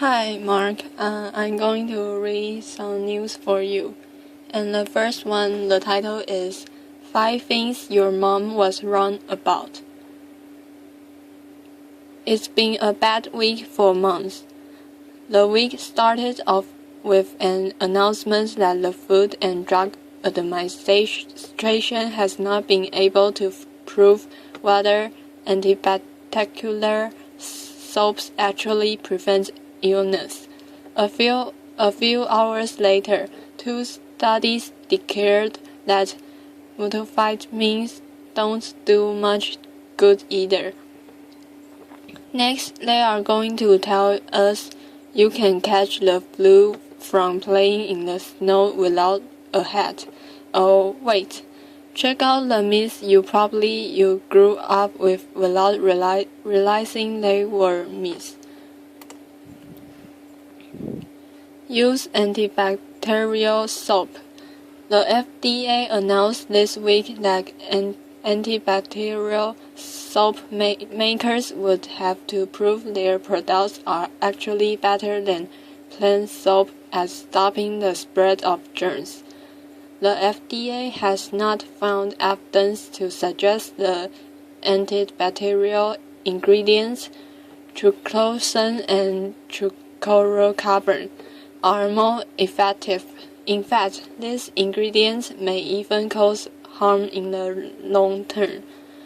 Hi, Mark. I'm going to read some news for you. And the first one, the title is 5 Things Your Mom Was Wrong About. It's been a bad week for moms. The week started off with an announcement that the Food and Drug Administration has not been able to prove whether antibacterial soaps actually prevent illness. A few hours later, 2 studies declared that multivitamins don't do much good either. Next, they are going to tell us you can catch the flu from playing in the snow without a hat. Oh, wait. Check out the myths you grew up with without realizing they were myths. Use antibacterial soap. The FDA announced this week that antibacterial soap makers would have to prove their products are actually better than plain soap at stopping the spread of germs. The FDA has not found evidence to suggest the antibacterial ingredients, triclosan and trichlorocarbon, are more effective. In fact, these ingredients may even cause harm in the long term,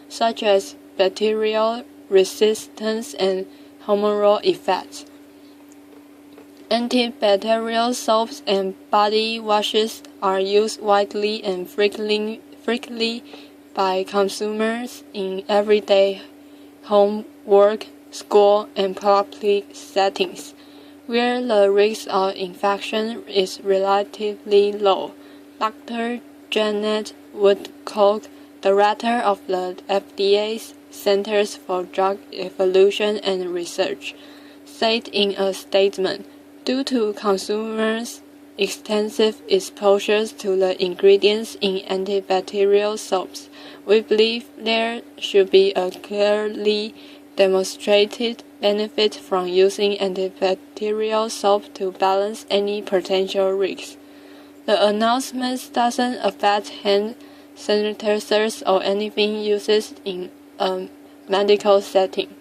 such as bacterial resistance and hormonal effects. Antibacterial soaps and body washes are used widely and frequently by consumers in everyday home, work, school, and public settings, where the risk of infection is relatively low. Dr. Janet Woodcock, director of the FDA's Centers for Drug Evaluation and Research, said in a statement, due to consumers' extensive exposures to the ingredients in antibacterial soaps, we believe there should be a clearly demonstrated benefit from using antibacterial soap to balance any potential risks. The announcement doesn't affect hand sanitizers or anything used in a medical setting.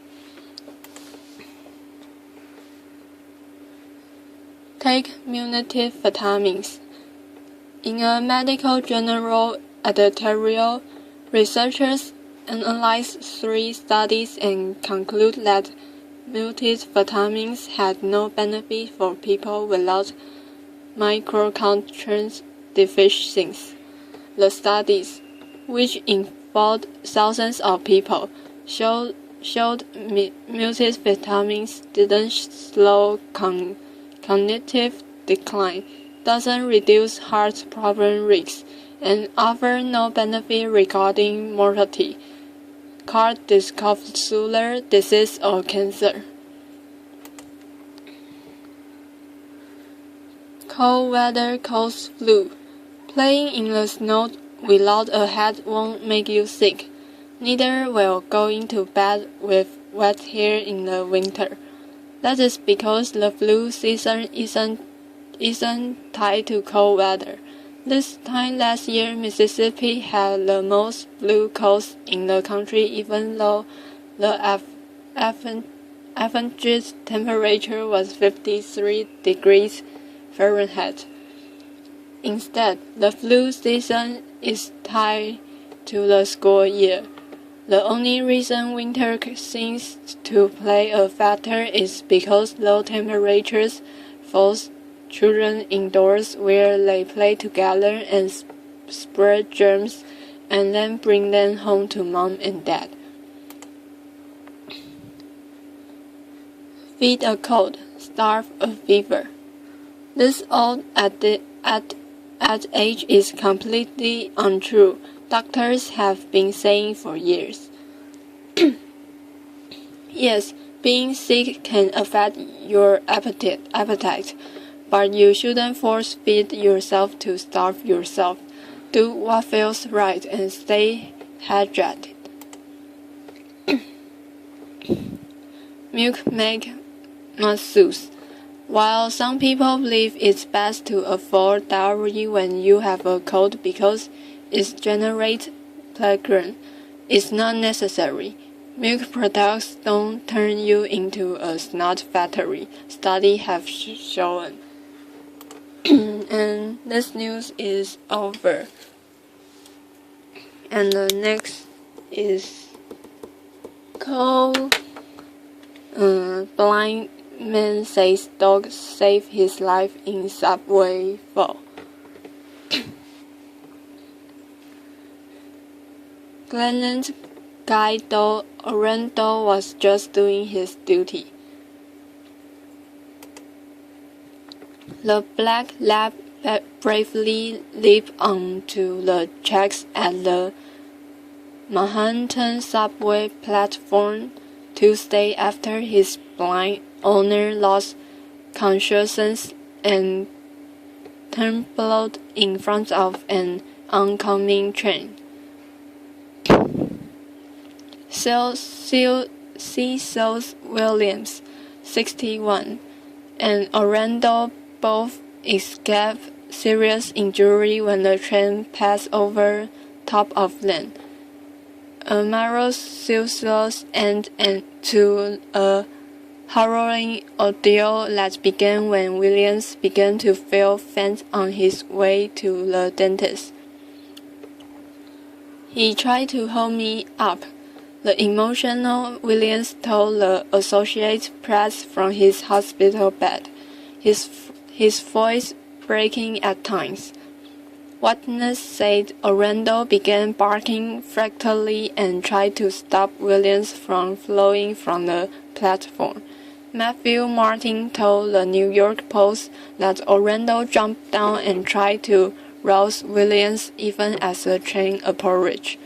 Take multivitamins. In a medical journal editorial, researchers analyzed 3 studies and conclude that multivitamins had no benefit for people without micronutrient deficiencies. The studies, which involved thousands of people, showed multivitamins didn't slow cognitive decline, doesn't reduce heart problem risks, and offer no benefit regarding mortality, cardiovascular disease, or cancer. Cold weather causes flu. Playing in the snow without a hat won't make you sick. Neither will going to bed with wet hair in the winter. That is because the flu season isn't tied to cold weather. This time last year, Mississippi had the most flu cases in the country, even though the average temperature was 53 degrees Fahrenheit. Instead, the flu season is tied to the school year. The only reason winter seems to play a factor is because low temperatures force children indoors where they play together and spread germs and then bring them home to mom and dad. Feed a cold, starve a fever. This old adage is completely untrue. Doctors have been saying for years. Yes, being sick can affect your appetite, but you shouldn't force feed yourself to starve yourself. Do what feels right and stay hydrated. Milk make muscles. While some people believe it's best to avoid dairy when you have a cold because it generates plaque, it's not necessary. Milk products don't turn you into a snot factory, studies have shown. And this news is over. And the next is blind man says dog saved his life in subway fall. Glenn Guido Orlando was just doing his duty. The black lab bravely leaped onto the tracks at the Manhattan subway platform Tuesday after his blind owner lost consciousness and tumbled in front of an oncoming train. Cecil Williams, 61, and Orlando both escaped serious injury when the train passed over top of them. A senseless end to a harrowing ordeal that began when Williams began to feel faint on his way to the dentist. He tried to hold me up, the emotional Williams told the Associated Press from his hospital bed, his voice breaking at times. Witness said Orlando began barking frantically and tried to stop Williams from falling from the platform. Matthew Martin told the New York Post that Orlando jumped down and tried to rouse Williams even as the train approached.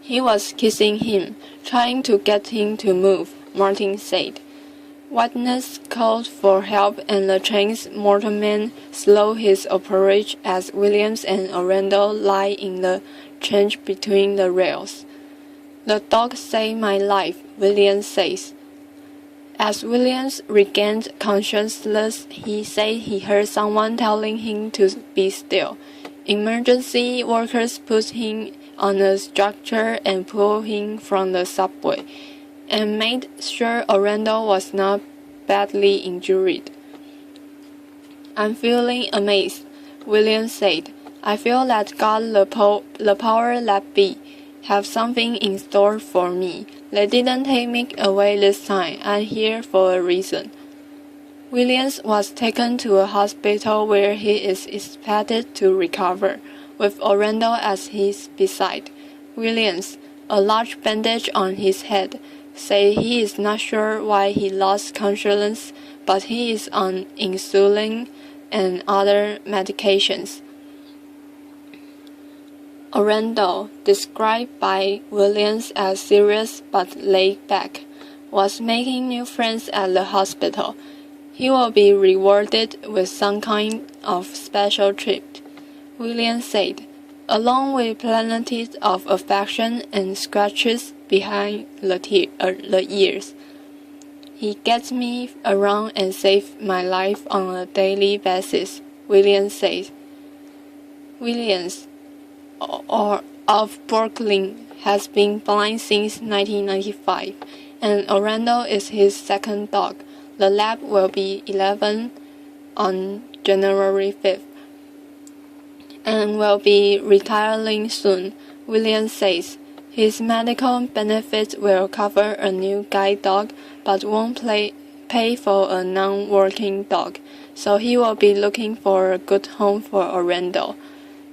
He was kissing him, trying to get him to move, Martin said. Witness called for help and the train's motorman slowed his approach as Williams and Orlando lay in the trench between the rails. The dog saved my life, Williams says. As Williams regained consciousness, he said he heard someone telling him to be still. Emergency workers put him on a stretcher and pulled him from the subway, and made sure Orlando was not badly injured. I'm feeling amazed, Williams said. I feel that God, the power that be, have something in store for me. They didn't take me away this time. I'm here for a reason. Williams was taken to a hospital where he is expected to recover, with Orlando at his bedside. Williams, a large bandage on his head, said he is not sure why he lost consciousness, but he is on insulin and other medications. Orlando, described by Williams as serious but laid back, was making new friends at the hospital. He will be rewarded with some kind of special treat, Williams said, along with plenty of affection and scratches behind the ears. He gets me around and saves my life on a daily basis, Williams said. Williams, of Brooklyn, has been blind since 1995, and Orlando is his second dog. The lab will be 11 on January 5th and will be retiring soon, Williams says. His medical benefits will cover a new guide dog but won't pay for a non-working dog, so he will be looking for a good home for Orlando.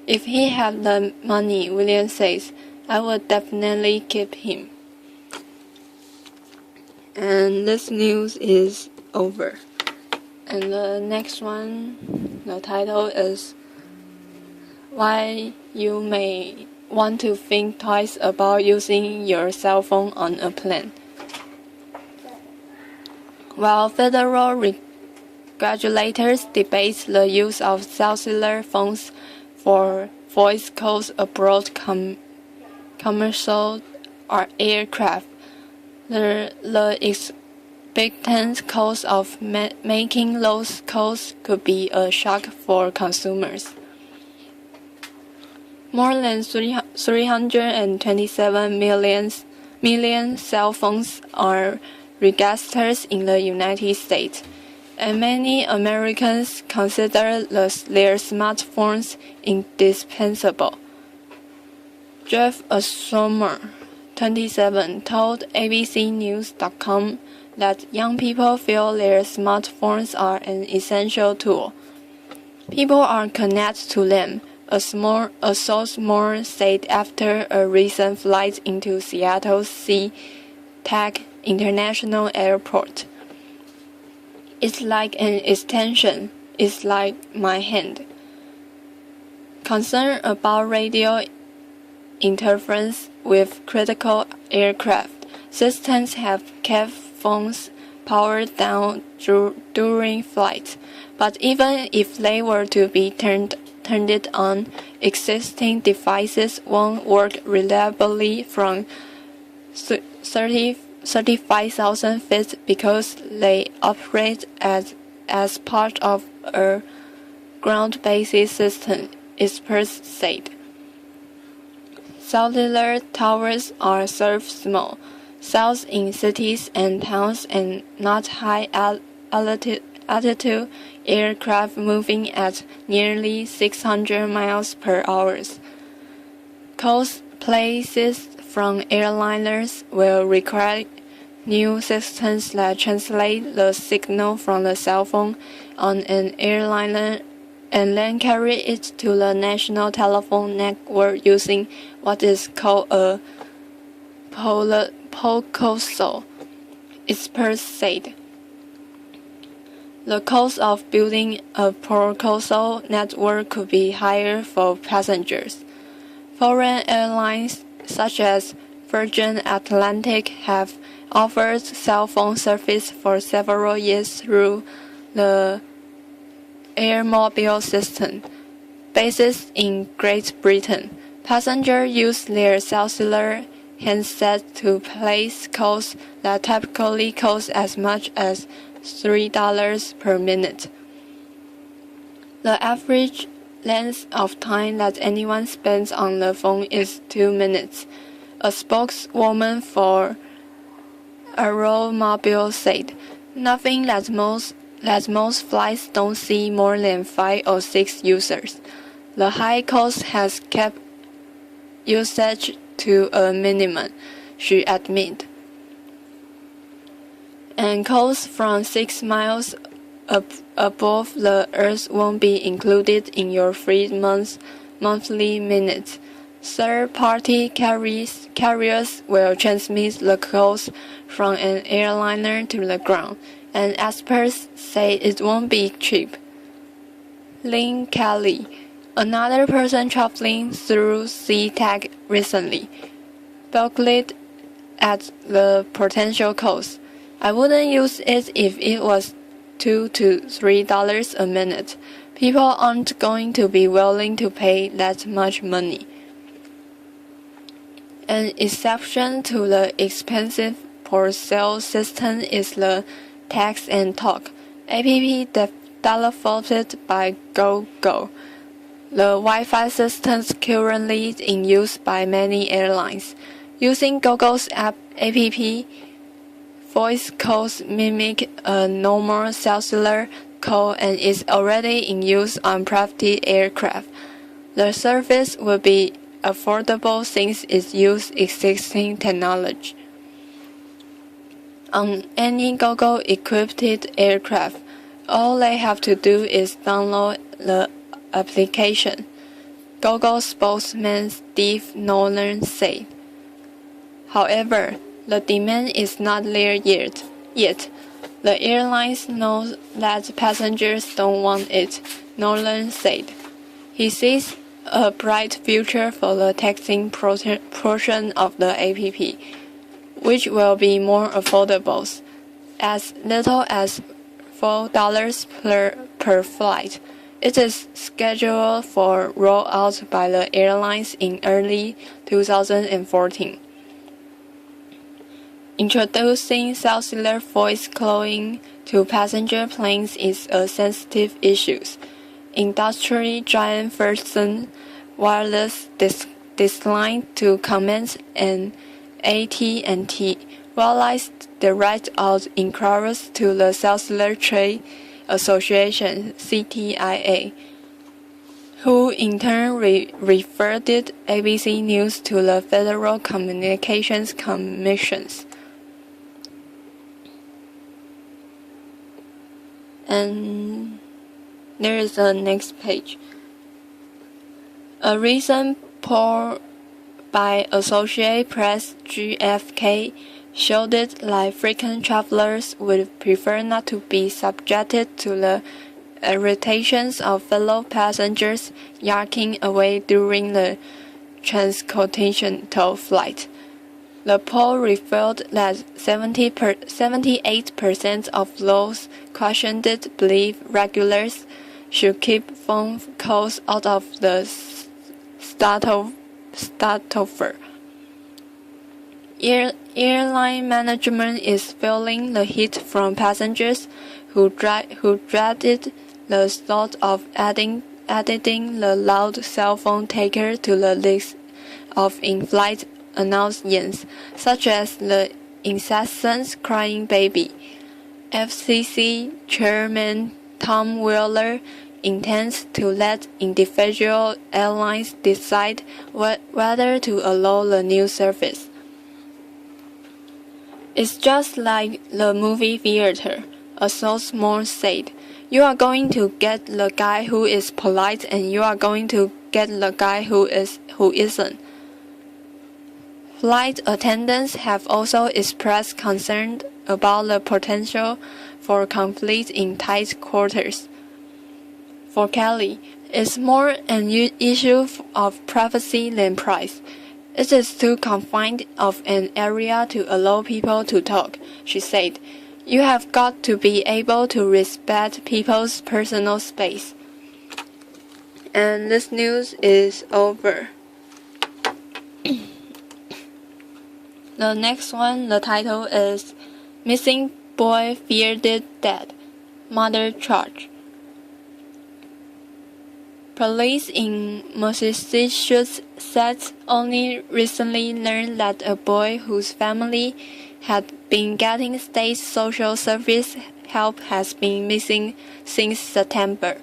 If he had the money, Williams says, I would definitely keep him. And this news is over. And the next one, the title is Why You May Want to Think Twice About Using Your Cell Phone on a Plane. While federal regulators debate the use of cellular phones for voice calls aboard commercial aircraft, the exorbitant cost of making those calls could be a shock for consumers. More than 327 million cell phones are registered in the United States, and many Americans consider their smartphones indispensable. Jeff Astromer, 27, told ABCNews.com that young people feel their smartphones are an essential tool. People are connected to them, a sophomore said after a recent flight into Seattle's SeaTac International Airport. It's like an extension. It's like my hand. Concern about radio interference with critical aircraft systems have kept phones powered down during flight, but even if they were to be turned on, existing devices won't work reliably from 35,000 feet because they operate as part of a ground-based system, experts said. Cellular towers are served small cells in cities and towns and not high-altitude aircraft moving at nearly 600 miles per hour. Calls placed from airliners will require new systems that translate the signal from the cell phone on an airliner and then carry it to the national telephone network using what is called a proposal, experts said. The cost of building a proposal network could be higher for passengers. Foreign airlines such as Virgin Atlantic have offered cell phone service for several years through the Airmobile system. Based in Great Britain, passengers use their cellular handset to place calls that typically cost as much as $3 per minute. The average length of time that anyone spends on the phone is 2 minutes, a spokeswoman for Aeromobile said. Nothing that most flights don't see more than 5 or 6 users. The high cost has kept usage to a minimum, she admitted. And calls from 6 miles above the Earth won't be included in your free monthly minutes. Third-party carriers will transmit the calls from an airliner to the ground, and experts say it won't be cheap. Lynn Kelly, another person traveling through SeaTac recently, balked at the potential cost. I wouldn't use it if it was $2 to $3 a minute. People aren't going to be willing to pay that much money. An exception to the expensive per-sale system is the Text and Talk app developed by Google. The Wi-Fi system currently in use by many airlines. Using Google's app, voice calls mimic a normal cellular call and is already in use on private aircraft. The service will be affordable since it uses existing technology. On any Google-equipped aircraft, all they have to do is download the application, Google spokesman Steve Nolan said. However, the demand is not there yet. The airlines know that passengers don't want it, Nolan said. He sees a bright future for the texting portion of the app, which will be more affordable, as little as $4 per flight. It is scheduled for rollout by the airlines in early 2014. Introducing cellular voice calling to passenger planes is a sensitive issue. Industry giant Verizon Wireless declined to comment, and AT&T realized the right-out inquiries to the Cellular Trade Association (CTIA), who in turn referred ABC News to the Federal Communications Commission. And there is a next page. A recent poll by Associated Press (GfK) showed that frequent travelers would prefer not to be subjected to the irritations of fellow passengers yakking away during the transcontinental flight. The poll revealed that 78% of those questioned believe regulars should keep phone calls out of the stopover. Airline management is feeling the heat from passengers who dreaded the thought of adding the loud cell phone taker to the list of in-flight announcements, such as the incessant crying baby. FCC Chairman Tom Wheeler intends to let individual airlines decide whether to allow the new service. It's just like the movie theater, a sophomore said. You are going to get the guy who is polite, and you are going to get the guy who isn't. Flight attendants have also expressed concern about the potential for conflict in tight quarters. For Kelly, it's more an issue of privacy than price. It is too confined of an area to allow people to talk, she said. You have got to be able to respect people's personal space. And this news is over. The next one, the title is Missing Boy Feared Dead, Mother Charged. Police in Massachusetts only recently learned that a boy whose family had been getting state social service help has been missing since September,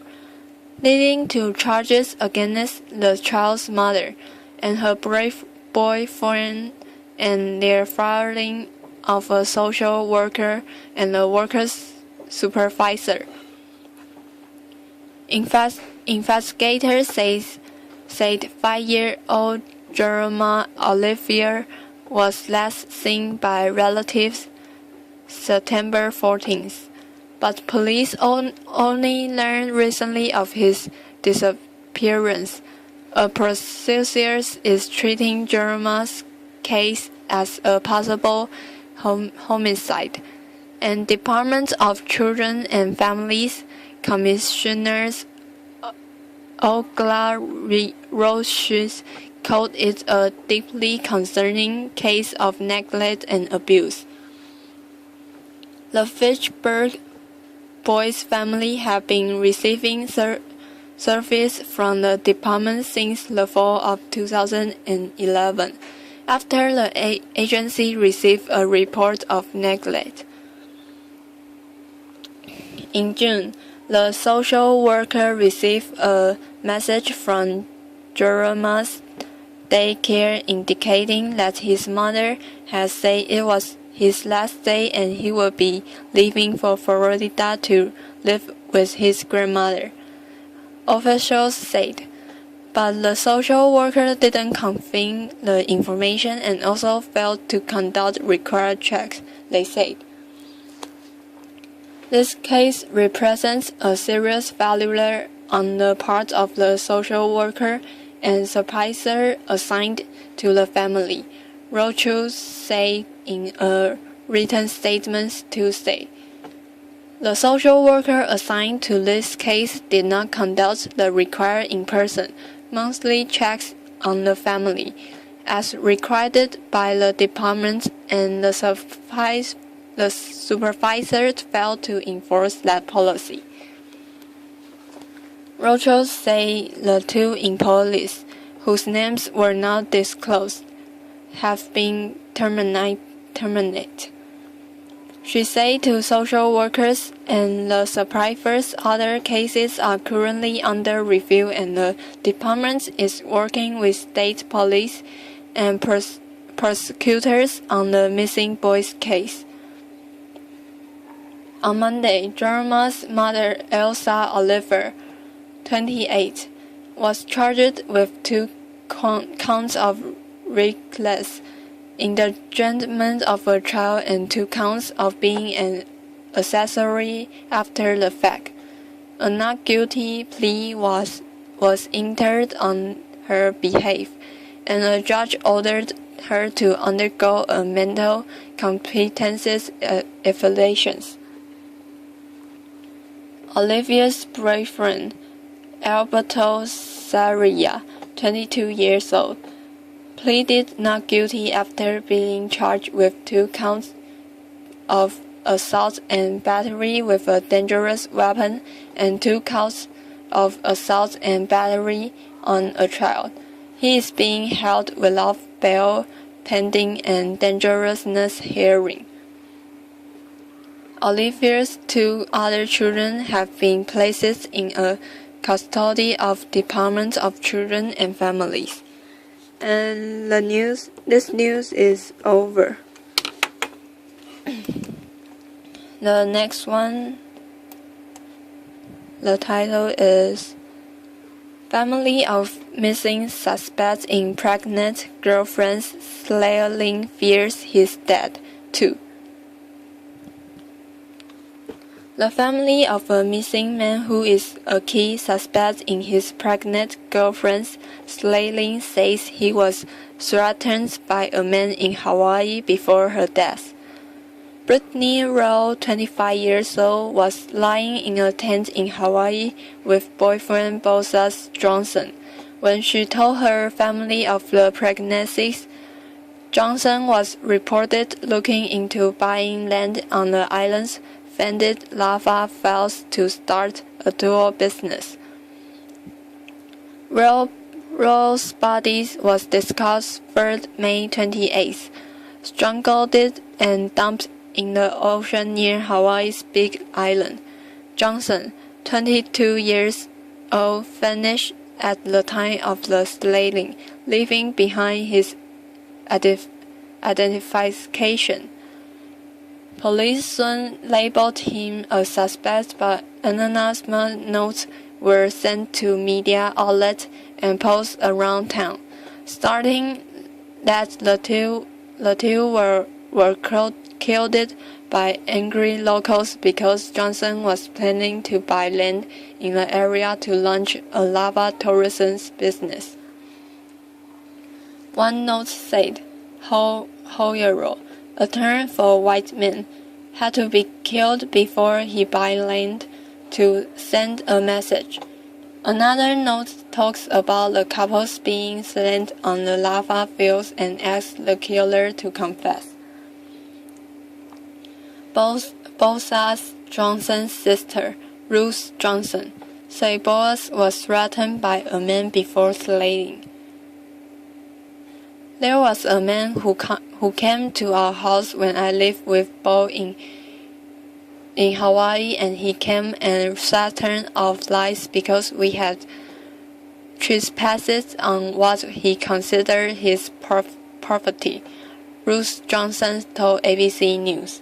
leading to charges against the child's mother and her boyfriend and their firing of a social worker and a worker's supervisor. Investigators said 5-year-old Jeremiah Olivier was last seen by relatives September 14th, but police only learned recently of his disappearance. A prosecutor is treating Jeremiah's case as a possible homicide, and Department of Children and Families Commissioners Ogla Roches called it a deeply concerning case of neglect and abuse. The Fitchburg boys' family have been receiving service from the department since the fall of 2011, after the agency received a report of neglect. In June, the social worker received a message from Jeremiah's daycare indicating that his mother had said it was his last day and he would be leaving for Florida to live with his grandmother, officials said. But the social worker didn't confirm the information and also failed to conduct required checks, they said. This case represents a serious failure on the part of the social worker and supervisor assigned to the family, Rochus said in a written statement Tuesday. The social worker assigned to this case did not conduct the required in-person monthly checks on the family, as required by the department, and the supervisor failed to enforce that policy. Rochelle said the two employees, whose names were not disclosed, have been terminated. She said to social workers and the supervisors other cases are currently under review and the department is working with state police and prosecutors on the missing boys case. On Monday, Jerma's mother, Elsa Oliver, 28, was charged with 2 counts of reckless endangerment of a child and 2 counts of being an accessory after the fact. A not guilty plea was entered on her behalf, and a judge ordered her to undergo a mental competences evaluation. Olivia's boyfriend, Alberto Sarria, 22 years old, pleaded not guilty after being charged with 2 counts of assault and battery with a dangerous weapon and 2 counts of assault and battery on a child. He is being held without bail pending a dangerousness hearing. Olivia's 2 other children have been placed in a custody of Department of Children and Families. And this news is over. The next one, the title is Family of Missing Suspects in Pregnant Girlfriend's Slaying Fears He's Dead, 2. The family of a missing man who is a key suspect in his pregnant girlfriend's slaying says he was threatened by a man in Hawaii before her death. Brittany Rowe, 25 years old, was lying in a tent in Hawaii with boyfriend Bosa Johnson. When she told her family of the pregnancies, Johnson was reported looking into buying land on the island's vended lava fields to start a dual business. Rowe's body was discovered May 28th, strangled and dumped in the ocean near Hawaii's Big Island. Johnson, 22 years old, vanished at the time of the slaying, leaving behind his identification. Police soon labeled him a suspect, but anonymous notes were sent to media outlets and posts around town, stating that the two were killed by angry locals because Johnson was planning to buy land in the area to launch a lava tourism business. One note said, Hoyero, a term for white men, had to be killed before he buy land to send a message. Another note talks about the couples being slain on the lava fields and asks the killer to confess. Bosa Johnson's sister, Ruth Johnson, said Boas was threatened by a man before slaying. There was a man who came to our house when I lived with Bo in Hawaii, and he came and threatened our lives because we had trespassed on what he considered his property, Ruth Johnson told ABC News.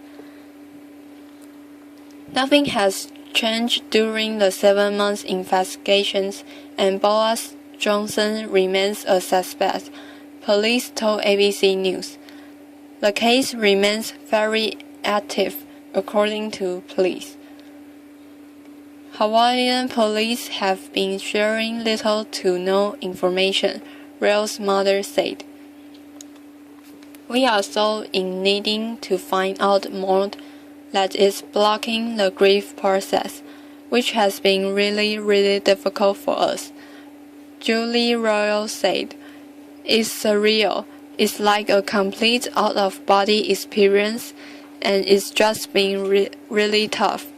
Nothing has changed during the 7-month investigations, and Boas Johnson remains a suspect, police told ABC News. The case remains very active, according to police. Hawaiian police have been sharing little to no information, Rail's mother said. We are so in needing to find out more that is blocking the grief process, which has been really difficult for us, Julie Royal said. It's surreal. It's like a complete out-of-body experience, and it's just been really tough.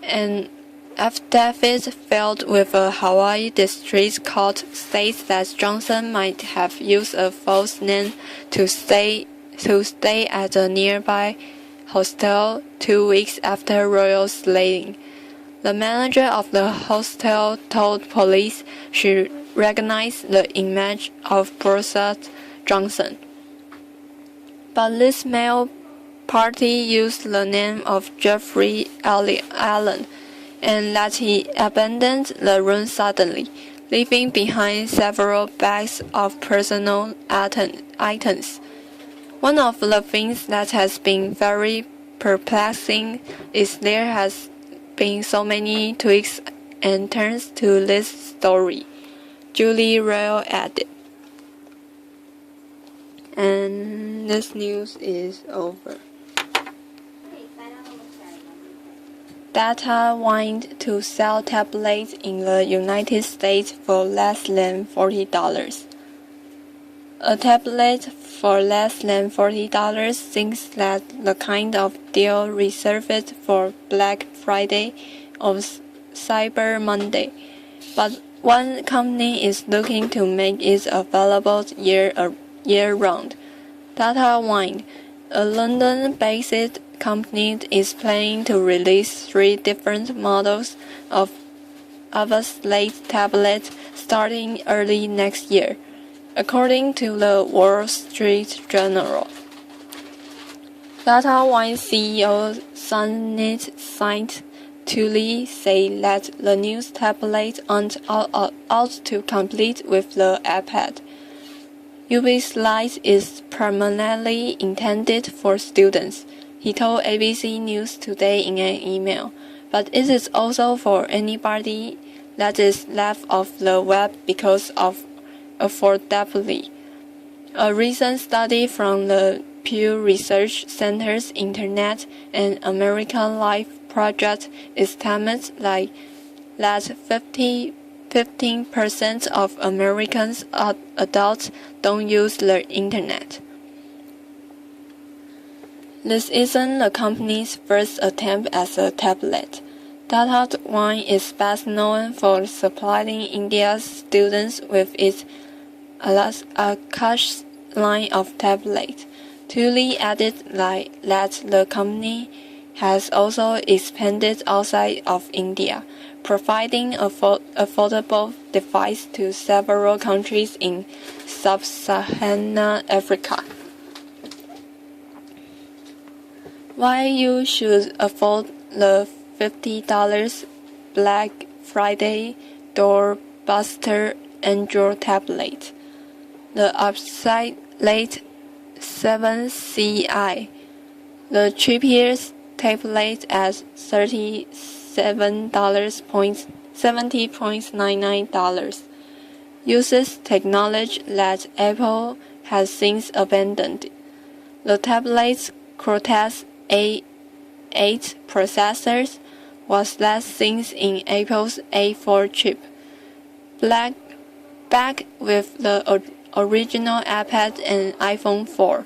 An affidavit filed with a Hawaii district court states that Johnson might have used a false name to stay at a nearby hostel 2 weeks after royal slaying. The manager of the hostel told police she recognized the image of Borsat Johnson. But this male party used the name of Jeffrey Allen, and that he abandoned the room suddenly, leaving behind several bags of personal items. One of the things that has been very perplexing is there has been so many twists and turns to this story, Julie Ryle added. And this news is over. Data whined to sell tablets in the United States for less than $40. A tablet for less than $40 seems like the kind of deal reserved for Black Friday or Cyber Monday, but one company is looking to make it available year-round. Data whined, a London-based company, is planning to release 3 different models of Slate tablets starting early next year, according to the Wall Street Journal. DataWine CEO Sunit Saint-Tuli said that the new tablets aren't out to compete with the iPad. UB Slide is primarily intended for students, he told ABC News Today in an email, but it is also for anybody that is left off the web because of affordability. A recent study from the Pew Research Center's Internet and American Life project estimates that 15% of American adults don't use the Internet. This isn't the company's first attempt at a tablet. DataWine is best known for supplying India's students with its Akash line of tablets. Tuli added that the company has also expanded outside of India, providing affordable devices to several countries in sub-Saharan Africa. Why you should afford the $50 Black Friday doorbuster Android tablet. The Upside Late 7CI, the cheapest tablet at $37.70.99, uses technology that Apple has since abandoned. The tablet's Cortex A8 processors was last seen in Apple's A4 chip, back with the original iPad and iPhone 4.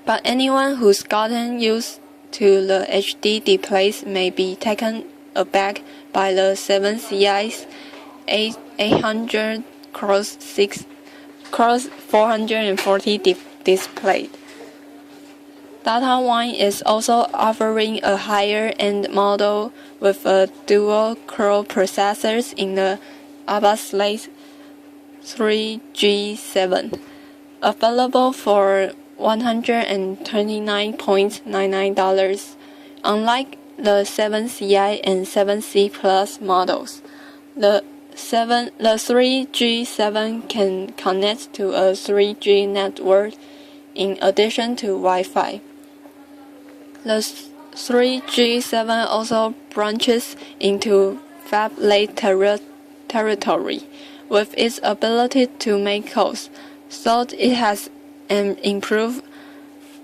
But anyone who's gotten used to the HD displays may be taken aback by the 7CI's 800 x 440 display. DataWine is also offering a higher-end model with a dual-core processors in the Slate 3G7, available for $129.99. Unlike the 7CI and 7C Plus models, the 3G7 can connect to a 3G network in addition to Wi-Fi. The 3G7 also branches into phablet territory with its ability to make calls, so it has an improved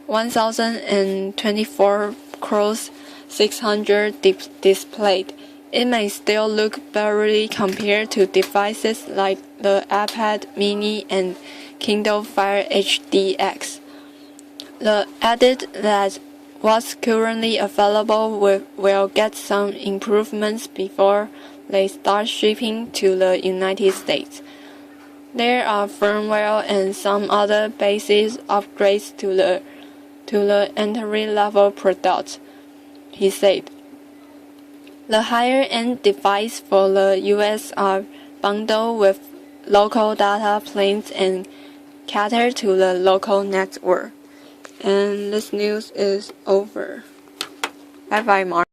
1024 x 600 display it may still look blurry compared to devices like the iPad mini and Kindle Fire HD X. The added that what's currently available will get some improvements before they start shipping to the United States. There are firmware and some other basic upgrades to the entry-level product, he said. The higher-end devices for the US are bundled with local data plans and cater to the local network. And this news is over. Bye bye, Mark.